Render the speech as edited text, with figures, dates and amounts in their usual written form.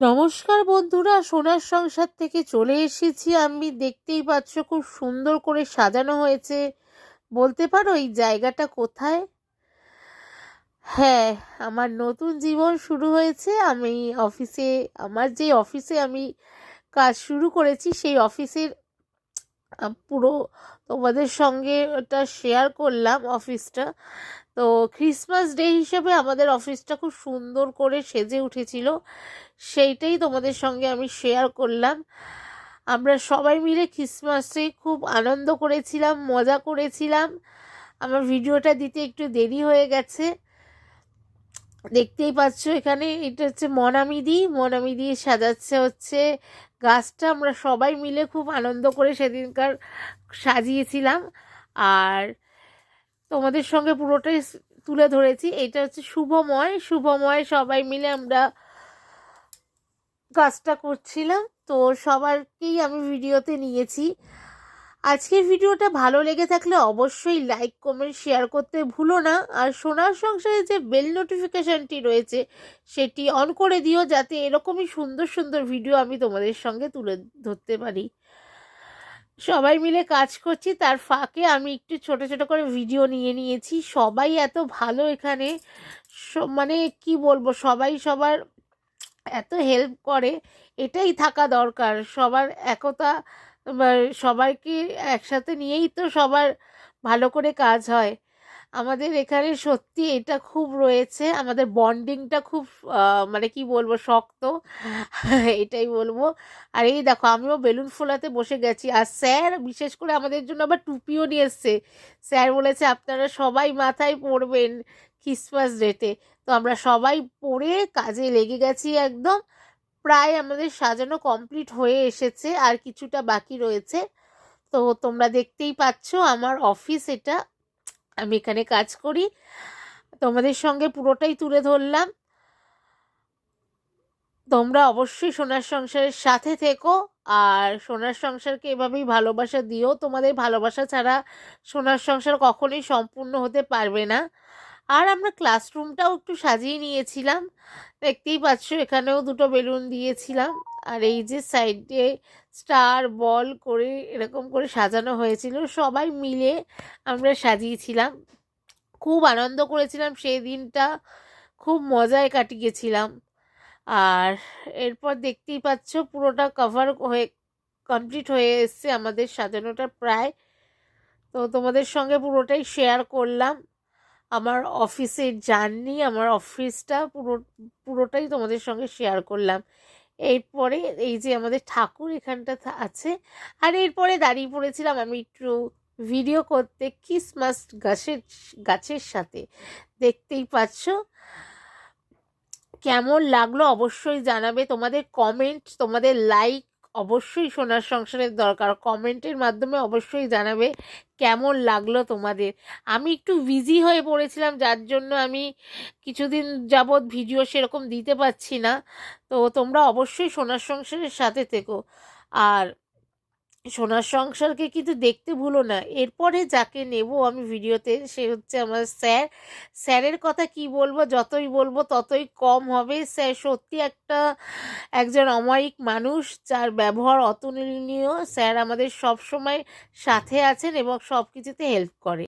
নমস্কার বন্ধুরা, সোনার সংসার থেকে চলে এসেছি আমি। দেখতেই পাচ্ছ খুব সুন্দর করে সাজানো হয়েছে। বলতে পারো এই জায়গাটা কোথায়? হ্যাঁ, আমার নতুন জীবন শুরু হয়েছে। আমি অফিসে, আমার যে অফিসে আমি কাজ শুরু করেছি সেই অফিসের পুরো তোমাদের সঙ্গে ওটা শেয়ার করলাম অফিসটা। তো ক্রিসমাস ডে হিসেবে আমাদের অফিসটা খুব সুন্দর করে সেজে উঠেছিল, সেইটাই তোমাদের সঙ্গে আমি শেয়ার করলাম। আমরা সবাই মিলে ক্রিসমাসে খুব আনন্দ করেছিলাম, মজা করেছিলাম। আমার ভিডিওটা দিতে একটু দেরি হয়ে গেছে। দেখতেই পাচ্ছ এখানে এটা হচ্ছে মনামি দিয়ে সাজাচ্ছে হচ্ছে গাছটা। আমরা সবাই মিলে খুব আনন্দ করে সেদিনকার সাজিয়েছিলাম। আর তোমাদের সঙ্গে পুরোটাই তুলে ধরেছি। এটা হচ্ছে শুভময় সবাই মিলে আমরা কাজটা করছিলাম। তো সবারকেই আমি ভিডিওতে নিয়েছি। আজকের ভিডিওটা ভালো লেগে থাকলে অবশ্যই লাইক কমেন্ট শেয়ার করতে ভুলো না। আর সোনার সংসারে যে বেল নোটিফিকেশনটি রয়েছে সেটি অন করে দিও, যাতে এরকমই সুন্দর সুন্দর ভিডিও আমি তোমাদের সঙ্গে তুলে ধরতে পারি। সবাই মিলে কাজ করছি, তার ফাঁকে আমি একটু ছোট ছোট করে ভিডিও নিয়েছি। সবাই এত ভালো এখানে, মানে কি বলবো, সবাই সবার এত হেল্প করে। এটাই থাকা দরকার, সবার একতা। সবাইকে একসাথে নিয়েই তো সবার ভালো করে কাজ হয়। আমাদের এখানে সত্যি এটা খুব রয়েছে, আমাদের বন্ডিংটা খুব মানে কি বলবো, শক্ত। এটাই বলবো। আর এই দেখো আমিও বেলুন ফোলাতে বসে গেছি। আর স্যার বিশেষ করে আমাদের জন্য আবার টুপিও নিয়ে এসছে। স্যার বলেছে আপনারা সবাই মাথায় পরবেন ক্রিসমাস ডেতে। তো আমরা সবাই পরে কাজে লেগে গেছি একদম। প্রায় আমাদের সাজানো কমপ্লিট হয়ে এসেছে, আর কিছুটা বাকি রয়েছে। তো তোমরা দেখতেই পাচ্ছ আমার অফিস এটা, আমি এখানে কাজ করি। তোমাদের সঙ্গে পুরোটাই তুলে ধরলাম। তোমরা অবশ্যই সোনার সংসারের সাথে থেকো, আর সোনার সংসারকে এভাবেই ভালোবাসা দিও। তোমাদের ভালোবাসা ছাড়া সোনার সংসার কখনোই সম্পূর্ণ হতে পারবে না। আর আমরা ক্লাসরুমটাও একটু সাজিয়ে নিয়েছিলাম। দেখতেই পাচ্ছ এখানেও দুটো বেলুন দিয়েছিলাম। আর এই যে সাইডে স্টার বল করে এরকম করে সাজানো হয়েছিল, সবাই মিলে আমরা সাজিয়েছিলাম। খুব আনন্দ করেছিলাম সেই দিনটা, খুব মজায় কাটিয়েছিলাম। আর এরপর দেখতেই পাচ্ছ পুরোটা কভার হয়ে কমপ্লিট হয়ে এসছে আমাদের সাজানোটা প্রায়। তো তোমাদের সঙ্গে পুরোটাই শেয়ার করলাম, আমার অফিসের জার্নি, আমার অফিসটা পুরোটাই তোমাদের সঙ্গে শেয়ার করলাম। এরপরে এই যে আমাদের ঠাকুর এখানটা আছে। আর এরপরে দাঁড়িয়ে পড়েছিলাম আমি একটু ভিডিও করতে ক্রিসমাস গাছের সাথে। দেখতেই পাচ্ছ কেমন লাগলো অবশ্যই জানাবে। তোমাদের কমেন্ট, তোমাদের লাইক অবশ্যই সোনার সংসারের দরকার। কমেন্টের মাধ্যমে অবশ্যই জানাবে কেমন লাগলো তোমাদের। আমি একটু বিজি হয়ে পড়েছিলাম, যার জন্য আমি কিছুদিন যাবৎ ভিডিও সেরকম দিতে পারছি না। তো তোমরা অবশ্যই সোনার সংসারের সাথে থেকো। আর সোনার সংসারকে কিন্তু দেখতে ভুলো না। এরপরে যাকে নেব আমি ভিডিওতে সে হচ্ছে আমার স্যার। স্যারের কথা কি বলবো, যতই বলবো ততই কম হবে। স্যার সত্যি একজন অমায়িক মানুষ, যার ব্যবহার অতুলনীয়। স্যার আমাদের সব সময় সাথে আছেন এবং সব কিছুতে হেল্প করে।